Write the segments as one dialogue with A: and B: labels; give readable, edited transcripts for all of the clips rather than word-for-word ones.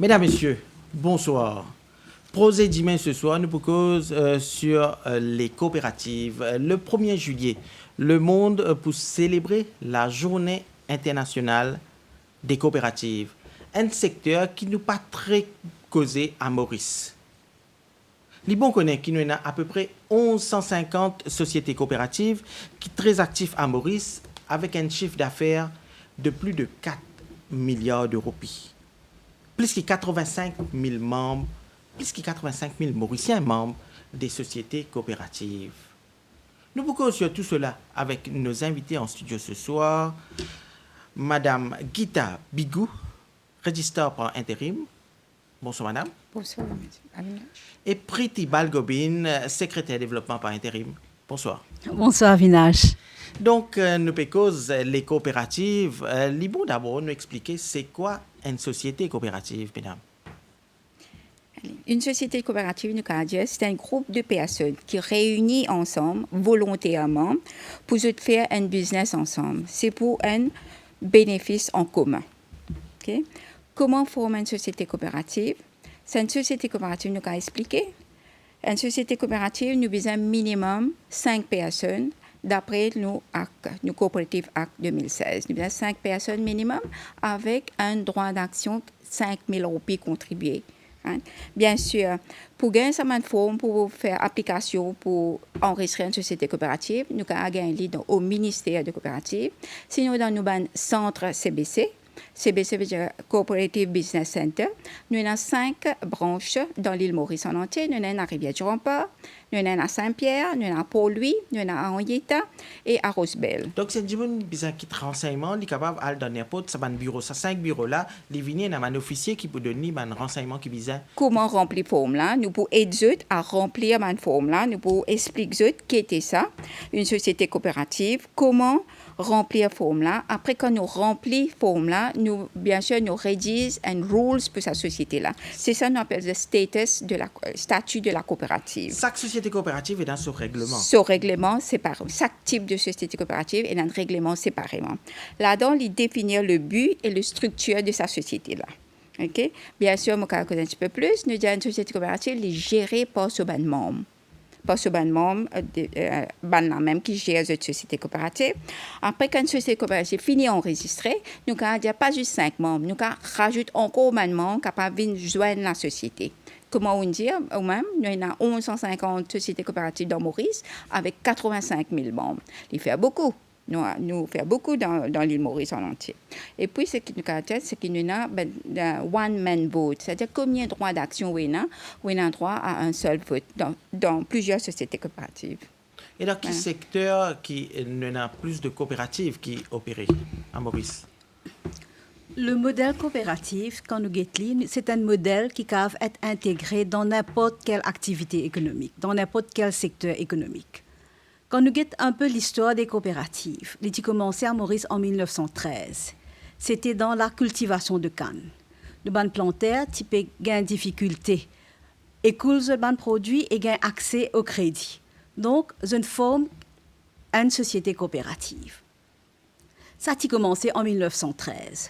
A: Mesdames, Messieurs, bonsoir. Prosé d'humain ce soir, nous cause sur les coopératives. Le 1er juillet, le monde pour célébrer la journée internationale des coopératives. Un secteur qui nous pas très causé à Maurice. Libon connaît qu'il y a à peu près 1150 sociétés coopératives qui sont très actives à Maurice avec un chiffre d'affaires de plus de 4 milliards d'euros. Plus de 85 000 membres, plus de 85 000 Mauriciens membres des sociétés coopératives. Nous bouclons sur tout cela avec nos invités en studio ce soir. Madame Gita Bigou, registraire par intérim. Bonsoir, madame.
B: Bonsoir, Avinash.
A: Et Priti Balgobin, secrétaire développement par intérim. Bonsoir.
C: Bonsoir, Avinash.
A: Donc, nous pécose les coopératives. Libon d'abord nous expliquer c'est quoi une société coopérative, mesdames.
B: Une société coopérative, nous dire, c'est un groupe de personnes qui réunissent ensemble volontairement pour faire un business ensemble. C'est pour un bénéfice en commun. Okay? Comment former une société coopérative? C'est une société coopérative, nous expliquer. Une société coopérative, nous besoin minimum 5 personnes d'après nos Cooperative Act 2016. Nous avons 5 personnes minimum avec un droit d'action 5 000 roupies contribués. Hein? Bien sûr, pour gagner cette forme, pour faire application, pour enregistrer une société coopérative, nous avons un lien au ministère de coopérative. Sinon, dans nos centres CBC, CBC veut dire Cooperative Business Center. Nous avons 5 branches dans l'île Maurice en entier. Nous avons à Rivière-du-Rempart, nous avons à Saint-Pierre, nous avons à Port-Louis, nous avons à Henrietta et à Rosebel.
A: Donc, c'est un besoin qui renseignement, il est capable d'aller dans n'importe quel bureau. Ces 5 bureaux-là, les vignes, un officier qui peut donner un renseignement qui besoin.
B: Comment remplir la forme-là? Nous pouvons aider à remplir la forme-là. Nous pouvons expliquer ce qu'était ça, une société coopérative, comment remplir la forme-là. Après, quand nous remplissons la forme-là, nous, bien sûr, nous rédigeons un rules pour cette société-là. C'est ça qu'on appelle le statut de la coopérative.
A: Chaque société coopérative est dans son règlement.
B: Son règlement séparé. Chaque type de société coopérative est dans un règlement séparément. Là-dedans, il définit le but et la structure de sa société-là. Okay? Bien sûr, je vais connaître un petit peu plus. Nous disons une société coopérative est gérée par ce ban membre. Pas ce ban membre, même qui gère cette société coopérative. Après, quand une société coopérative finit d'enregistrer, nous avons pas juste 5 membres, nous rajoutons encore un membre capable de joindre la société. Comment on dit, ou même, nous avons 1150 sociétés coopératives dans Maurice avec 85 000 membres. Il fait beaucoup. Nous faisons beaucoup dans l'île Maurice en entier. Et puis, ce qui nous caractérise, c'est qu'il y a un one-man vote, c'est-à-dire combien de droits d'action on a droit à un seul vote dans plusieurs sociétés coopératives.
A: Et dans quel secteur qui n'a plus de coopératives qui opèrent à Maurice?
C: Le modèle coopératif, quand nous guettons, c'est un modèle qui peut être intégré dans n'importe quelle activité économique, dans n'importe quel secteur économique. Quand nous guettons un peu l'histoire des coopératives, les qui commençaient à Maurice en 1913, c'était dans la cultivation de canne. Le ban plantaire, type gain difficulté, écoule ce ban produit et gain accès au crédit. Donc, une forme une société coopérative. Ça a commencé en 1913.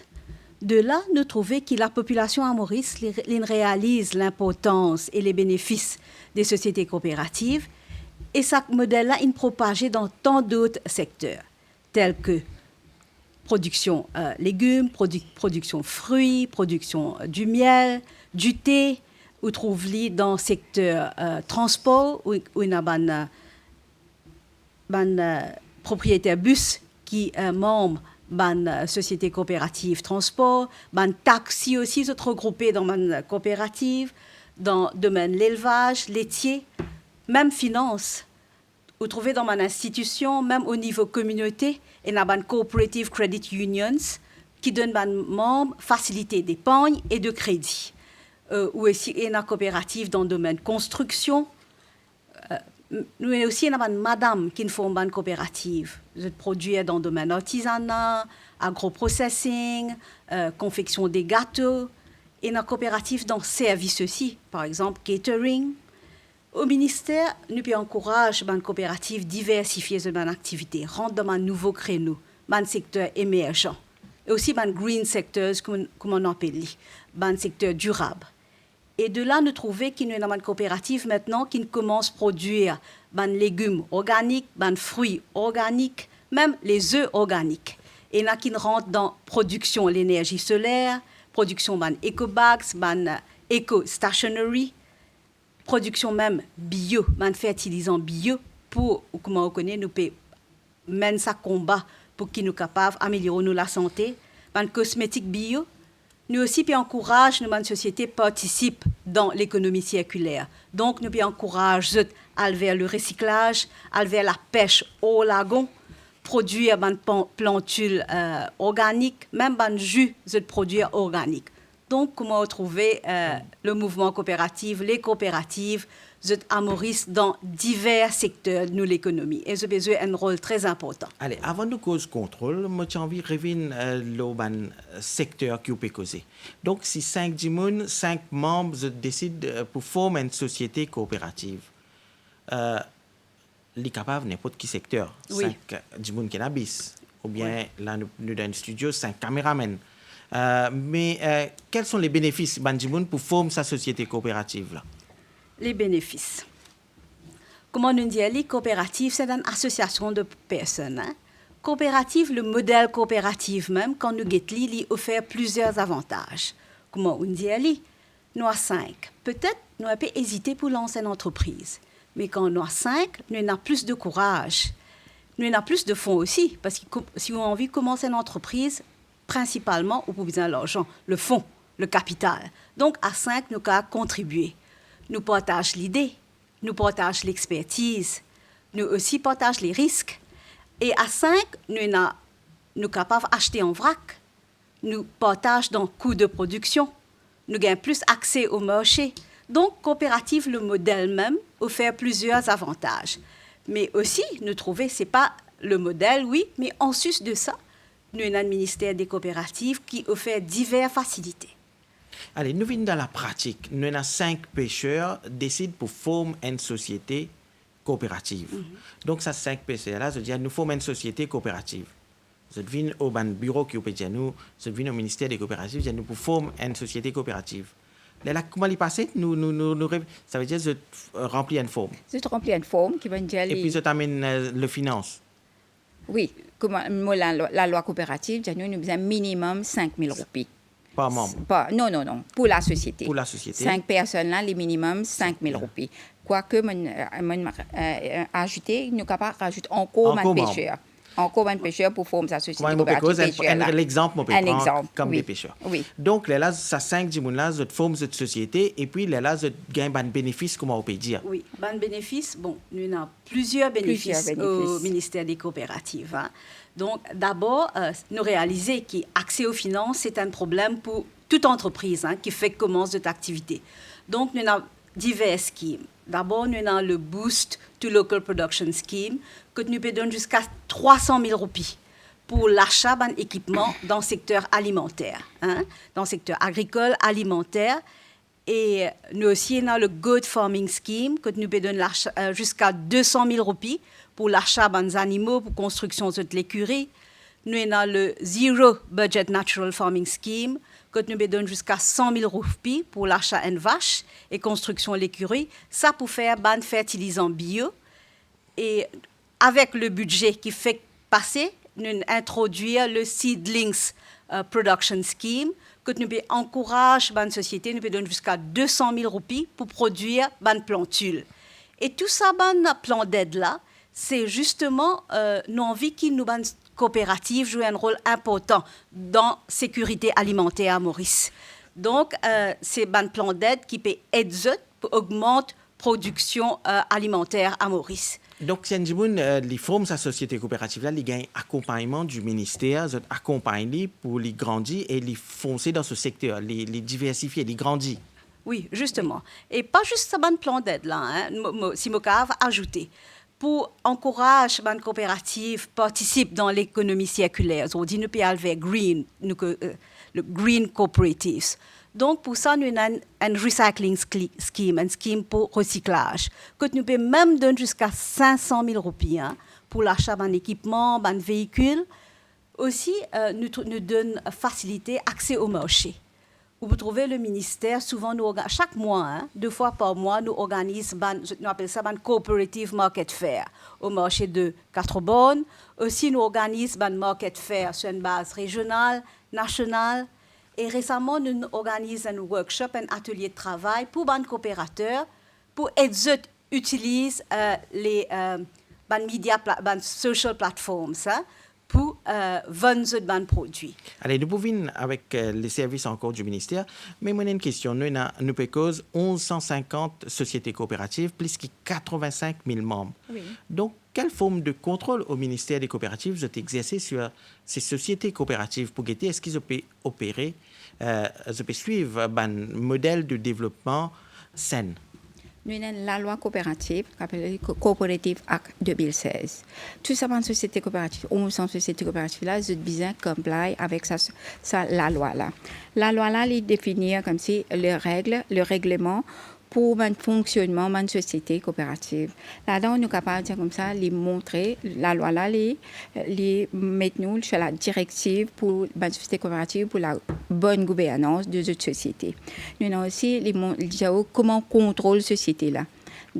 C: De là, nous trouvons que la population à Maurice réalise l'importance et les bénéfices des sociétés coopératives. Et ce modèle-là, il est propagé dans tant d'autres secteurs, tels que production légumes, production fruits, production du miel, du thé, ou trouve-les dans le secteur transport, où il y a un propriétaire bus qui est membre de société coopérative transport, un taxi aussi se regroupé dans une coopérative, dans le domaine de l'élevage, laitier, même finance. Vous trouvez dans mon institution, même au niveau communauté, il y a des cooperative credit unions qui donnent aux membres facilité d'épargne et de crédit. Ou aussi, il y a une coopérative dans le domaine construction. Nous avons aussi une madame qui forme une coopérative. Je produis dans le domaine artisanat, agroprocessing, confection des gâteaux. Et une coopérative dans le service aussi, par exemple catering. Au ministère, nous encourageons les coopératives diversifier leurs activités, rendre dans un nouveau créneau, dans un secteur émergent. et aussi ban green sectors, comme on appelle, ban secteur durable. Et de là, nous trouvons qu'il y a une coopérative maintenant qui commence à produire ban légumes organiques, ban fruits organiques, même les œufs organiques. Et là, qui rentre dans production de l'énergie solaire, production ban eco-bags, ban eco-stationery, production même bio, ban fertilisant bio, pour, comment on connaît, nous pouvons mener ça combat pour qu'ils nous capables d'améliorer la santé, ban cosmétiques bio. Nous aussi, puis encourage nos sociétés participent dans l'économie circulaire. Donc, nous encourageons à vers le recyclage, à vers la pêche au lagon, produire des plantules organiques, même des jus de produits organiques. Donc, comment retrouver le mouvement coopératif, les coopératives, à Maurice dans divers secteurs de l'économie. Et ça a un rôle très important.
A: Allez, avant de cause contrôle, moi j'ai envie de revenir le secteur qui peut causer. Donc, si 5 Jimoun, 5 membres décident pour former une société coopérative, les capables n'importe quel secteur.
C: Oui.
A: 5 Jimoun cannabis, ou bien là, nous dans le studio, 5 caméramans. Mais quels sont les bénéfices Banjimoun pour former sa société coopérative là?
C: Les bénéfices. Comme on dit, les coopératives, c'est une association de personnes. Hein? Coopérative, le modèle coopératif même, quand nous guettons, il offre plusieurs avantages. Comment on dit, nous avons 5. Peut-être nous avons hésité pour lancer une entreprise. Mais quand nous avons 5, nous avons plus de courage. Nous avons plus de fonds aussi. Parce que si on a envie de commencer une entreprise, principalement, on a besoin de l'argent, le fonds, le capital. Donc, à 5, nous avons contribué. Nous partageons l'idée, nous partageons l'expertise, nous aussi partageons les risques. Et à 5, nous sommes capables d'acheter en vrac, nous partageons dans le coût de production, nous gagnons plus accès au marché. Donc, coopérative, le modèle même, offre plusieurs avantages. Mais aussi, nous trouvons que ce n'est pas le modèle, oui, mais en sus de ça, nous avons un ministère des coopératives qui offre diverses facilités.
A: Allez, nous venons dans la pratique. Nous avons 5 pêcheurs qui décident pour former une société coopérative. Donc, ces 5 pêcheurs-là, je dis, nous formons une société coopérative. Je viens au bureau qui est nous, je viens au ministère des coopératives, je nous pour former une société coopérative. Là, comment il passe? Ça veut dire que je remplis une forme.
B: Je remplis une forme qui va dire...
A: Et puis, je t'amène le finance.
B: Oui, comme la loi coopérative, nous avons un minimum 5 000 roupies.
A: Par membre?
B: Non. Pour la société.
A: Pour la société.
B: 5 personnes, là, les minimum 5 000 roupies. Quoique, ajouter, nous sommes capables de rajouter encore un pêcheur. Encore un pêcheur pour former sa société coopérative.
A: L'exemple, on peut prendre comme
B: oui.
A: des pêcheurs.
B: Oui.
A: Donc, là, ça 5 là, je forme cette société et puis là, je gagne un bénéfice, comment on peut dire?
C: Oui, un bénéfice, bon, nous avons plusieurs bénéfices au ministère des coopératives. Hein. Donc, d'abord, nous réaliser qu'accès aux finances, c'est un problème pour toute entreprise qui fait commence cette activité. Donc, nous avons divers schemes. D'abord, nous avons le Boost to Local Production Scheme, que nous pouvons donner jusqu'à 300 000 roupies pour l'achat d'un équipement dans le secteur alimentaire, dans le secteur agricole, alimentaire. Et nous aussi avons le Good Farming Scheme, que nous pouvons donner jusqu'à 200 000 roupies pour l'achat des animaux, pour construction de l'écurie. Nous avons le Zero Budget Natural Farming Scheme, que nous donne jusqu'à 100 000 roupies pour l'achat d'une vache et construction de l'écurie. Ça pour faire ban fertilisant bio. Et avec le budget qui fait passer, nous introduire le Seedlings Production Scheme, que nous encourage ban société, nous donne jusqu'à 200 000 roupies pour produire ban plantules. Et tout ça, ban plan d'aide là, c'est justement nos envies qui nous ban coopérative joue un rôle important dans la sécurité alimentaire à Maurice. Donc, c'est un plan d'aide qui peut aider pour augmenter la production alimentaire à Maurice.
A: Donc, c'est les formes de la société coopérative, là, ils gagnent accompagnement du ministère, ils accompagnent pour les grandir et les foncer dans ce secteur, les diversifier, les grandir.
C: Oui, justement. Et pas juste un plan d'aide, là, si je peux ajouter. Pour encourager les coopératives participent dans l'économie circulaire. On dit nous peut vers green, le green cooperatives. Donc pour ça nous avons un recycling scheme, un scheme pour recyclage que nous pouvons même donner jusqu'à 500 000 roupies pour l'achat d'un équipement, d'un véhicule Aussi, nous donne facilité accès au marché. Vous trouvez le ministère, souvent, chaque mois, hein, 2 fois par mois, nous organisons, nous appelons ça, Cooperative Market Fair au marché de Quatre-Bornes. Aussi, nous organisons un Market Fair sur une base régionale, nationale. Et récemment, nous organisons un workshop, un atelier de travail pour les coopérateurs, pour aider à utiliser les social platforms, hein, pour vendre des produits.
A: Allez, nous pouvons avec les services encore du ministère, mais moi, j'ai une question. Nous avons 1150 sociétés coopératives, plus que 85 000 membres.
B: Oui.
A: Donc, quelle forme de contrôle au ministère des coopératives vous avez exercé sur ces sociétés coopératives pour guetter? Est-ce qu'ils peuvent opérer, ils peuvent suivre un modèle de développement sain?
B: Nous avons la loi coopérative, appelée Cooperative Act 2016. Tout ça, dans société coopérative, 1100 sociétés coopératives, là, ils besoin comply avec la loi là. La loi là, elle définit comme si les règles, le règlement pour le fonctionnement d'une société coopérative. Là-dedans, nous sommes capables de dire comme ça, les montrer, la loi là, les mettre nous sur la directive pour une société coopérative pour la bonne gouvernance de cette société. Nous avons aussi les comment on contrôle la société là.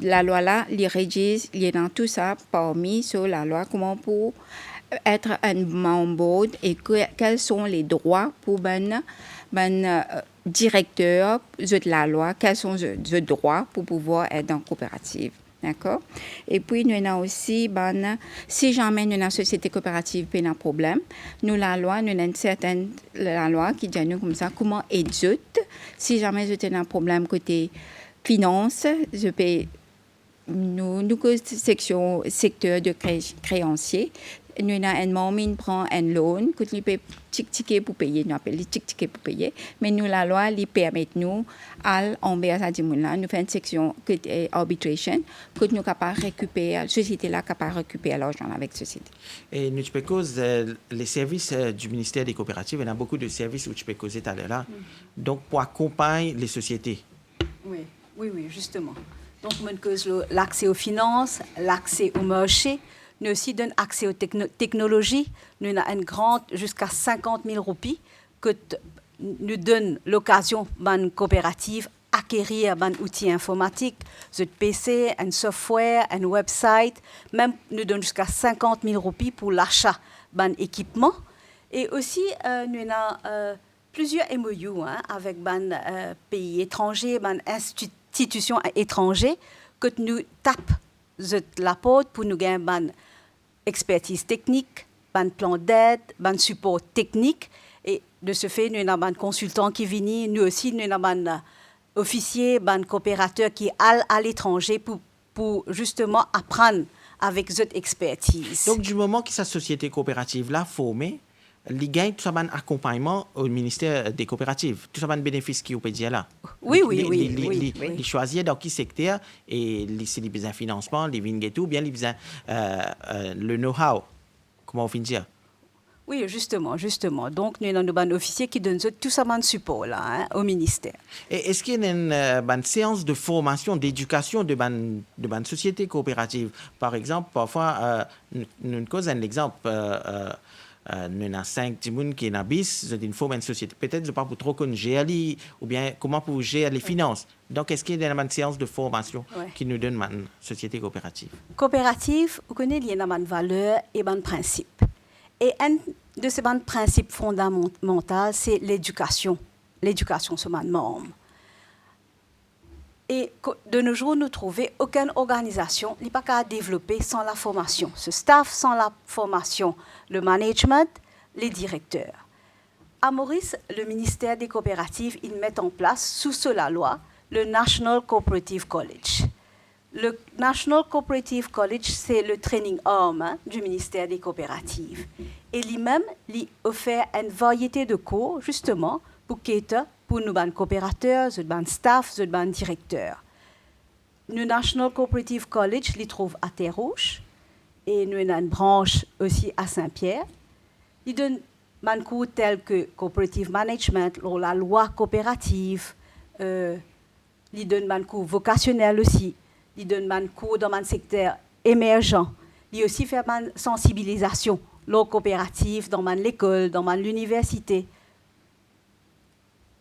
B: La loi là, les régis, il y a dans tout ça parmi sur la loi comment pour être un membre et quels sont les droits pour directeur de la loi, quels sont les droits pour pouvoir être dans la coopérative. D'accord? Et puis, nous avons aussi, si jamais nous avons une société coopérative et un problème, nous avons une certaine loi qui dit nous comme ça, comment aider. Si jamais vous avez un problème côté finance, je peux nous section secteur de créancier. Nous avons un moment prend un loan que nous peut ticket pour payer, nous appelle ticket pour payer, mais nous la loi lui permet nous à envers ça là, nous faisons une section que arbitration que nous capable récupérer, la société là capable récupérer l'argent avec la société.
A: Et nous peux cause les services du ministère des coopératives, il y a beaucoup de services où tu peux causer tout à l'heure là. Donc pour accompagner les sociétés.
C: Oui, justement. Donc on cause l'accès aux finances, l'accès au marché. Nous aussi donnons accès aux technologies. Nous avons une grande, jusqu'à 50 000 roupies, que nous donne l'occasion à une coopérative acquérir un outil informatique, un PC, un software, un website. Même nous donnons jusqu'à 50 000 roupies pour l'achat d'un équipement. Et aussi, nous avons plusieurs MOU avec des pays étrangers, des institutions étrangères, que nous tapons la porte pour nous gagner une expertise technique, un plan d'aide, un support technique. Et de ce fait, nous avons un consultant qui vient, nous aussi, nous avons un officier, un coopérateur qui est à l'étranger pour justement apprendre avec cette expertise.
A: Donc, du moment que cette société coopérative là formée, il gagne tout ça un accompagnement au ministère des coopératives, tout ça un bénéfice qui peut dire là.
C: Oui.
A: Il choisit dans quel secteur et si il besoin de financement, il vient et tout, bien il besoin le know-how. Comment on finit dire?
C: Oui, justement. Donc, nous avons un officier qui donne tout ça de support là, au ministère.
A: Et est-ce qu'il y a une séance de formation, d'éducation de ban société coopérative? Par exemple, parfois, nous causons un exemple. Nous avons 5 personnes qui sont dans BIS, c'est une forme de société. Peut-être je ne pas pour trop qu'on gère ou bien comment pour gérer les finances. Donc, est-ce qu'il y a une séance de formation qui nous donne une société coopérative?
C: Coopérative, vous connaissez, il y a une valeur et un principe. Et un de ces principes fondamentaux, c'est l'éducation. L'éducation sur les membres. Et de nos jours, nous trouvons aucune organisation n'est pas qu'à développer sans la formation. Ce staff sans la formation, le management, les directeurs. À Maurice, le ministère des coopératives, il met en place, sous la loi, le National Cooperative College. Le National Cooperative College, c'est le training arm du ministère des coopératives. Et lui-même, il offre une variété de cours, justement, pour nous, les coopérateurs, les staff, les directeurs. Le National Cooperative College, il trouve à Terre-Rouge, et nous avons une branche aussi à Saint-Pierre. Il donne des cours tels que Cooperative Management, la loi coopérative, il donne des cours vocationnels aussi. Il donne des cours dans un secteur émergent. Il aussi fait une sensibilisation l'eau coopérative dans l'école, dans l'université.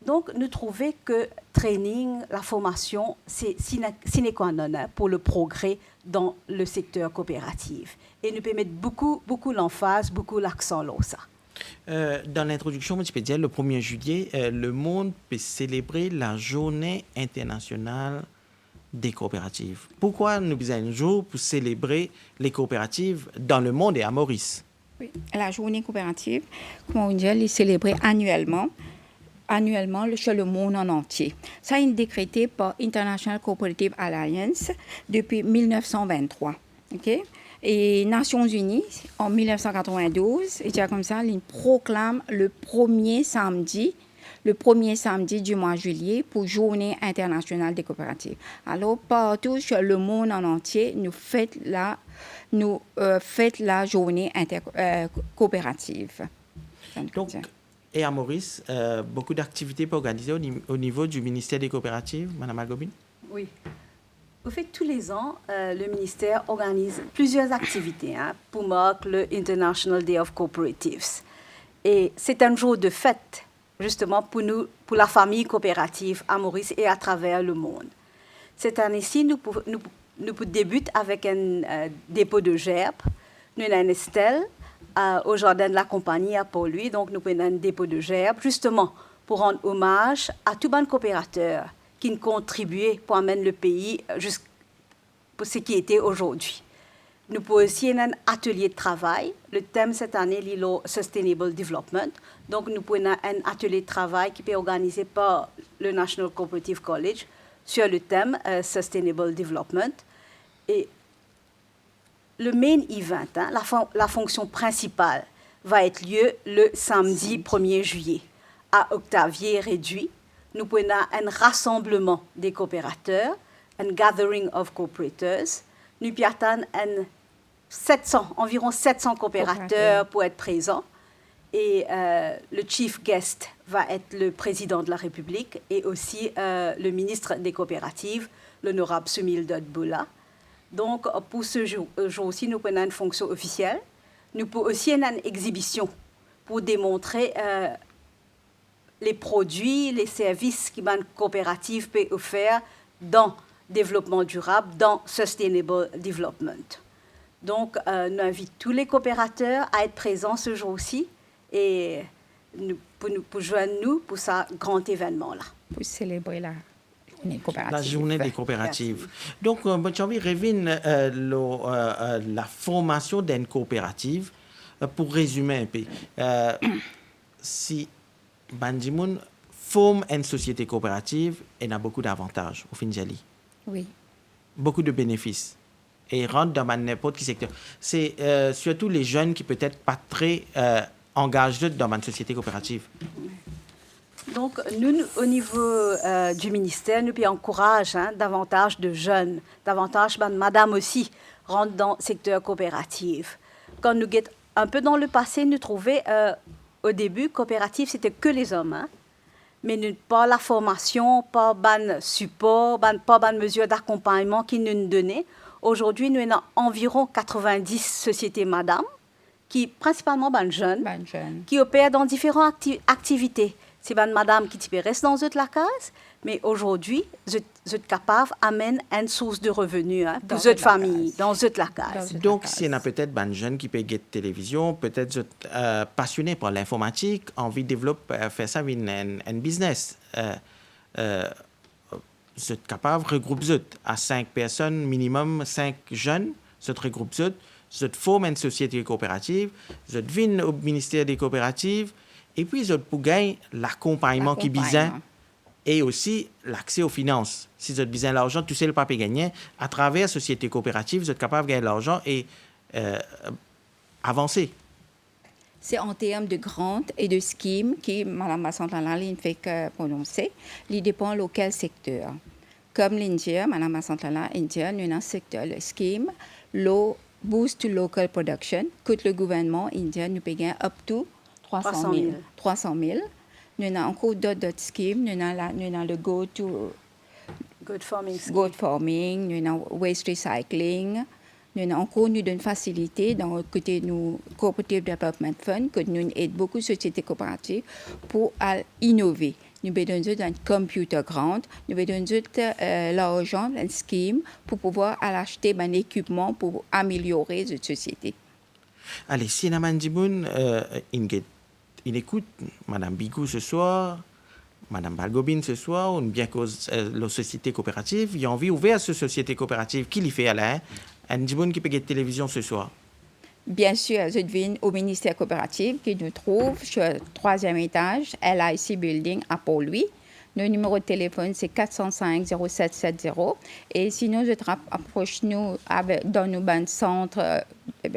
C: Donc, nous trouvons que training, la formation, c'est sine qua non pour le progrès dans le secteur coopératif. Et nous pouvons mettre beaucoup l'emphase, beaucoup l'accent là ça.
A: Dans l'introduction, tu peux dire le 1er juillet, le monde peut célébrer la journée internationale des coopératives. Pourquoi nous avons un jour pour célébrer les coopératives dans le monde et à Maurice?
B: Oui. La journée coopérative, comment on dit, elle est célébrée annuellement sur le monde en entier. Ça a été décrété par International Cooperative Alliance depuis 1923. Okay? Et Nations Unies, en 1992, et comme ça, ils proclament le premier samedi du mois de juillet pour Journée internationale des coopératives. Alors, partout sur le monde en entier, nous fêtons la journée coopérative.
A: Donc, et à Maurice, beaucoup d'activités organisées au niveau du ministère des coopératives, Mme Algobine?
C: Oui. Au fait, tous les ans, le ministère organise plusieurs activités pour marquer le International Day of Cooperatives. Et c'est un jour de fête, justement, pour nous, pour la famille coopérative à Maurice et à travers le monde. Cette année-ci, nous débutons avec un dépôt de gerbes. Nous avons un Estelle au jardin de la compagnie à Port-Louis. Donc, nous avons un dépôt de gerbes, justement, pour rendre hommage à tous les coopérateurs qui ont contribué pour amener le pays jusqu'à ce qui était aujourd'hui. Nous pouvons aussi avoir un atelier de travail. Le thème cette année est le Sustainable Development. Donc, nous pouvons avoir un atelier de travail qui est organisé par le National Cooperative College sur le thème Sustainable Development. Et le main event, la fonction principale, va être lieu le samedi 1er juillet à Octavier réduit. Nous pouvons avoir un rassemblement des coopérateurs, un gathering of cooperators. Nous pouvons attendre environ 700 coopérateurs pour être présents. Et le chief guest va être le président de la République et aussi le ministre des coopératives, l'honorable Sumil Dodboula. Donc, pour ce jour-ci, nous prenons une fonction officielle. Nous pouvons aussi avoir une exhibition pour démontrer les produits, les services que une coopérative peut offrir dans le développement durable, dans Sustainable Development. Donc, nous invitons tous les coopérateurs à être présents ce jour-ci et pour joindre nous pour ce grand événement-là.
B: Pour célébrer la journée coopérative.
A: La journée des coopératives. Donc, j'ai envie de revenir la formation d'une coopérative. Pour résumer un peu, si Bandimoun forme une société coopérative, elle a beaucoup d'avantages au Finjali.
B: Oui.
A: Beaucoup de bénéfices. Et rentre dans n'importe quel secteur. C'est surtout les jeunes qui peut-être pas très engagés dans une société coopérative.
C: Donc, nous, au niveau du ministère, nous encourageons davantage de jeunes, davantage de madame aussi, rentrent dans le secteur coopératif. Quand nous guettons un peu dans le passé, nous trouvions au début, coopérative, c'était que les hommes. Mais nous, pas la formation, pas de support, pas de mesures d'accompagnement qui nous donnaient. Aujourd'hui, nous avons environ 90 sociétés madame, qui principalement jeunes, qui opèrent dans différentes activités. C'est madame qui reste dans la case, mais aujourd'hui, vous êtes capable d'amener une source de revenus pour votre famille, dans la case.
A: Donc, s'il y en a peut-être des jeunes qui peuvent regarder la télévision, peut-être passionnés par l'informatique, envie de développer, faire ça un business. Vous êtes capable de regrouper à 5 personnes, minimum 5 jeunes, vous êtes regroupés, vous êtes formé une société coopérative, vous êtes venu au ministère des coopératives, et puis vous êtes pour gagner l'accompagnement qui besoin et aussi l'accès aux finances. Si vous avez besoin d'argent, tout seul, le papier gagné. À travers la société coopérative, vous êtes capable de gagner de l'argent et avancer.
B: C'est en termes de grandes et de schemes que Mme Massantala ne fait que prononcer. Il dépend de quel secteur. Comme l'India, Mme Massantala, India, nous avons un secteur, le scheme, le boost to local production, que le gouvernement indien nous paye up to 300 000. Nous avons encore d'autres schèmes. Nous avons le Good Farming, nous avons Waste Recycling, Nous avons encore nous une facilité dans le côté nous Cooperative Development Fund que nous aide beaucoup de sociétés coopératives pour innover. Nous avons un computer grand, nous avons l'argent, un scheme pour pouvoir acheter un équipement pour améliorer cette société.
A: Allez, si Naman Djiboun, il écoute Madame Bigou ce soir, Madame Balgobin ce soir, ou bien que la société coopérative, il a envie d'ouvrir à cette société coopérative. Qui l'y fait, Alain? Un Djiboun qui peut être télévision ce soir.
B: Bien sûr, je viens au ministère coopératif qui nous trouve sur le 3e étage, LIC Building à Port-Louis. Le numéro de téléphone, c'est 405-0770. Et sinon, je approche nous dans nos centres.
A: Il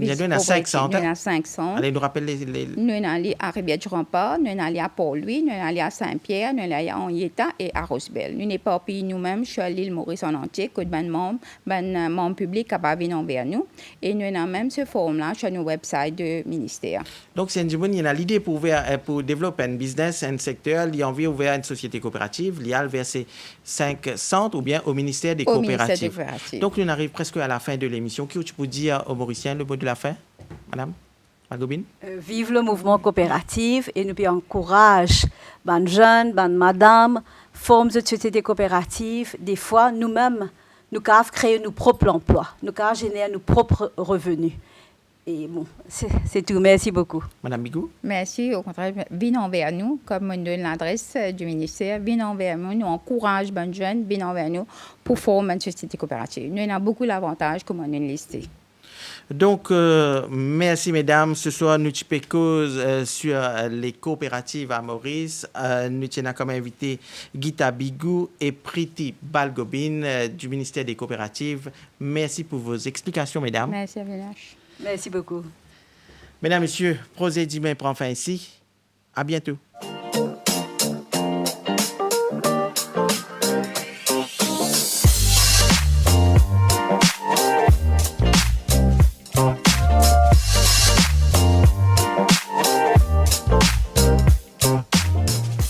A: y en a 500.
B: Il y en a 500.
A: Allez, nous rappelle les...
B: Nous allons à Rivière-du-Rempart, nous allons à Port-Louis, nous allons à Saint-Pierre, nous allons à Henrietta et à Rosebel. Nous n'sommes pas pays nous-mêmes sur l'île Maurice en entier, que des membres publics qui viennent vers nous. Et nous avons même ce forum-là sur nos websites du ministère.
A: Donc, c'est il a l'idée pour développer un business, un secteur, il a envie d'ouvrir une société coopérative, il y a vers ces 5 centres ou bien au ministère des coopératives. Donc, nous arrivons presque à la fin de l'émission. Qu'est-ce que tu peux dire aux Mauriciens le mot de la fin, Madame Balgobin?
C: Vive le mouvement coopératif et nous encourage les jeunes, les madames, formes de société coopérative. Des fois, nous-mêmes, nous pouvons créer nos propres emplois, nous pouvons générer nos propres revenus. Et bon, c'est tout. Merci beaucoup.
A: Madame Bigou?
B: Merci. Au contraire, venez vers nous, comme on donne l'adresse du ministère. Venez vers nous. Nous encourageons les jeunes, venez vers nous pour former une société coopérative. Nous avons beaucoup d'avantages, comme on a listé.
A: Donc, merci mesdames. Ce soir, nous avons cause sur les coopératives à Maurice. Nous avons comme invité Gita Bigou et Priti Balgobin du ministère des coopératives. Merci pour vos explications, mesdames.
B: Merci à vous.
C: Merci beaucoup.
A: Mesdames, Messieurs, Projet d'Humain prend fin ici. À bientôt.